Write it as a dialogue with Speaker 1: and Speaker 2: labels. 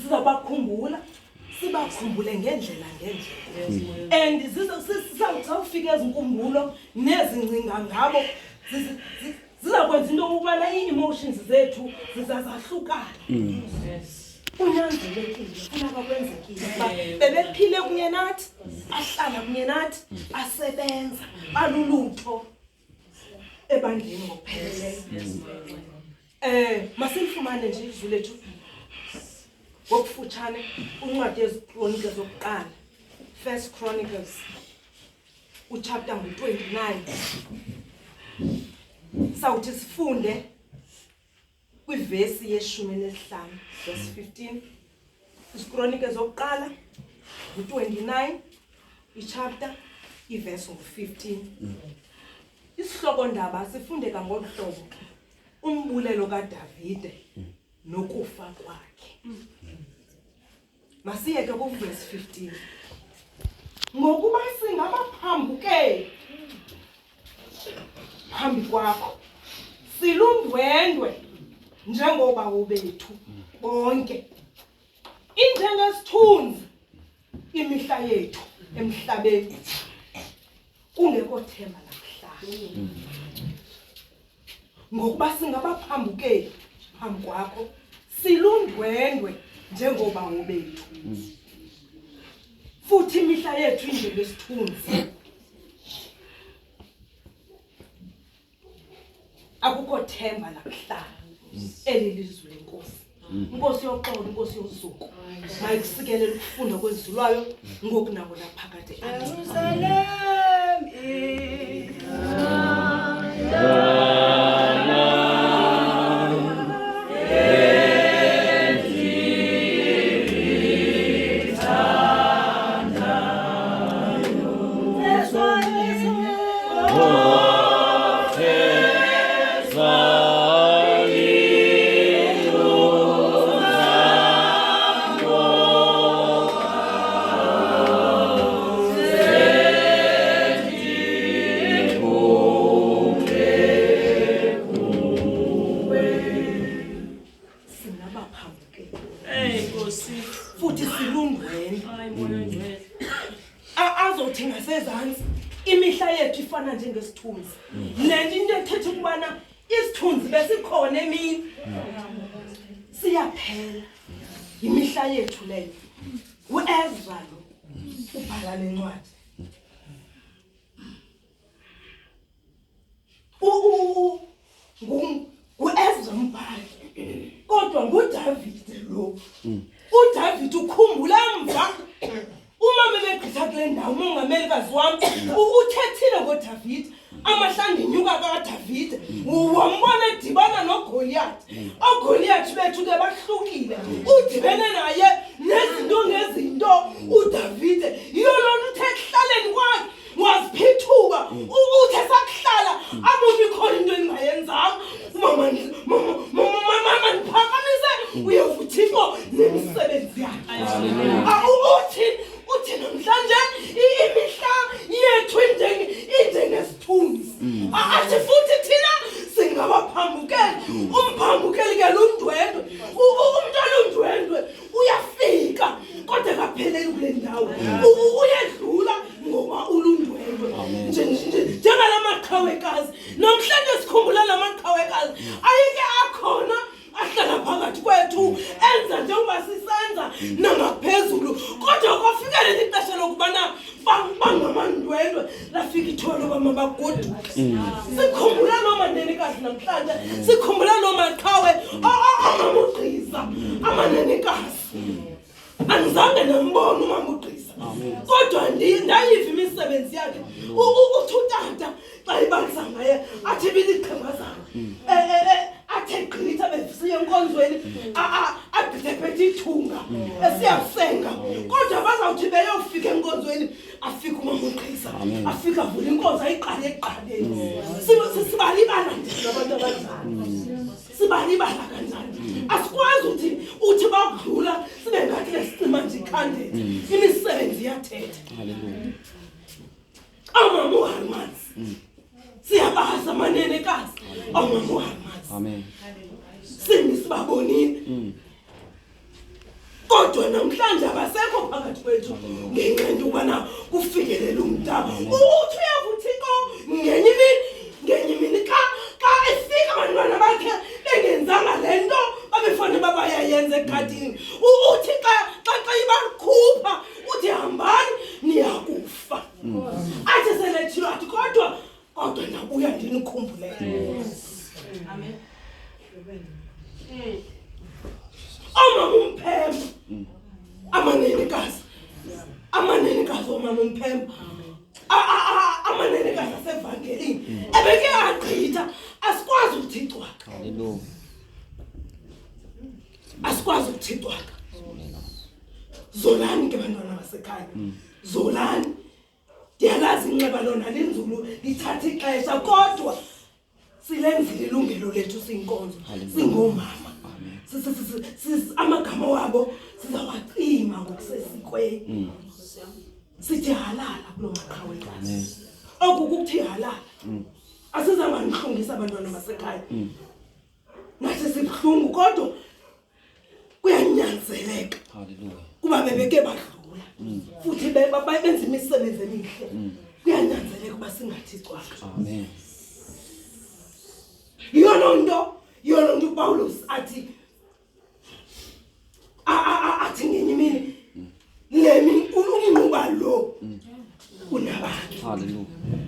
Speaker 1: Sizabakhumbula sibakhumbule ngendlela and sizawufika ezinkumbulo nezingcinga ngabo zizakwenza into ukubana ii-emotions zethu zizazahlukana. Kunyanzelekile funeka kwenzekile uba bebephile kunye nathi, ahlala kunye nathi, asebenza, alulutho ebandleni ngokupheleleyo. Masilifumane nje izwi lethu ngokufutshane uncwadi yezikronike zokuqala, 1 Chronicles uchapter 29. Sawuthi sifunde kwivesi ye-15, verse 15. Izikronike zokuqala 29, ichapter iverse 15. Isihloko ndaba sifundeka ngolu hlobo: umbulelo kaDavide nokufa kwakhe. Masiyeke ku verse 15. Ngokuba singabaphambuke phambi kwakho, silundwendwe njengobawo bethu bonke, injengesithunzi imihla yethu emhlabeni, kungekho themba lakuhlala. Ngokuba singabaphambuke phambi kwakho, silundwendwe njengobawo bethu, futhi imihla yethu injengesithunzi. Akukho themba lakuhlala eli lizwe lenkosi. Inkosi yoxolo, inkosi yosuku, mayikusikelele ukufunda kwezulwayo ngoku nabo naphakade. Jerusalem imihla yethu ifana njengesithunzi. Lento into ethetha ukubana isithunzi besikhona emini siyaphela. Imihla yethu leyo. uEzra lo ubhala lencwadi. uEzra mbhali, kodwa nguDavide lo. uDavide ukhumbula emva uma bebegqitha kule ndawo, umongamelikazi wami uthethile ngoDavide, amahlandla enyuka kaDavide, wambona edibana noGoliath. oGoliath bethu ke bahlukile, udibene naye nezinto ngezinto. uDavide yiyo lona uthe ekuhlaleni kwakhe waziphithuka, uthe sakuhlala abumi khona into engayenzanga. Mama ndiphakamise uyeva uThixo nemisebenzi yakhe. uthi namhlanje imihla yethu injengesithunzi. Athi futhi thina singabaphambukeli. Umphambukeli ke lundwendwe, umntwana undwendwe uyafika kodwa kapheleli kule ndawo, uyedlula ngoba ulundwendwe. Njengala maqhawekazi, namhlanje sikhumbula la maqhawekazi ayike akhona ahlala phakathi kwethu, enza njengoba sisenza nangaphezulu, kodwa kwafikela ixesha lokubana bangamandwendwe, lafika ithuba loba mabagoduke. Sikhumbula nomanenekazi namhlanje, sikhumbula nomaqhawe amamugqiza, amanenekazi. Andizange nambona umamugqiza, kodwa ndayiva imisebenzi imisebenzi yakhe uthutata xa ibalisa ngaye athi biliqhema zakhe athe gqitha besiye enkonzweni agqithe phethe ithunga esiyasenga kodwa bazawuthi beyofika enkonzweni afika umama uqhisa afika avula inkonzo ayiqale eqaleni sibalibala nje abantu abanjani sibalibala kanjani asikwazi uthi bakudlula sibe ngathi lesicima nje ikhandela imisebenzi iyathetha haleluya amama uHarmans siyabaza manenekazi amama uHarmans amen sibabonile kodwa namhlanje abasekho phakathi kwethu ngenxa yokubana kufikelele umntana uthi uyavuthiko ngenye imini ka efika abantwana bakhe bengenzanga lento babefanele babayayenza egadini uthi xa ibakhupha uthi hambani niyakufa athi selethilo athi kodwa nabuya ndinikhumbulele amen Omama uMphemba amanenekazi omama uMphemba amanenekazi asevangelini ebeke agqitha asikwazi ukuthixwaka haleluya asikwazi ukuthixwaka zolani ke bantwana basekhaya zolani ndiyalazi inxeba lona linzulu lithatha ixesha kodwa silenzile ilungelo lethu siyinkonzo singomama amagama wabo sizawacima ngokusesikweni sithi halala kulo maqhawekazi okukuthi halala asizanga nihlungisa abantwana basekhaya nathi sibhlungu kodwa kuyanyanzeleka haleluya kuba bebeke badlula futhi benza imisebenzi emihle kuyanyanzeleka kuba singathi cwaka amen yona nto uPaulus athi ngenye imini lemi unquba lo unabantu haleluya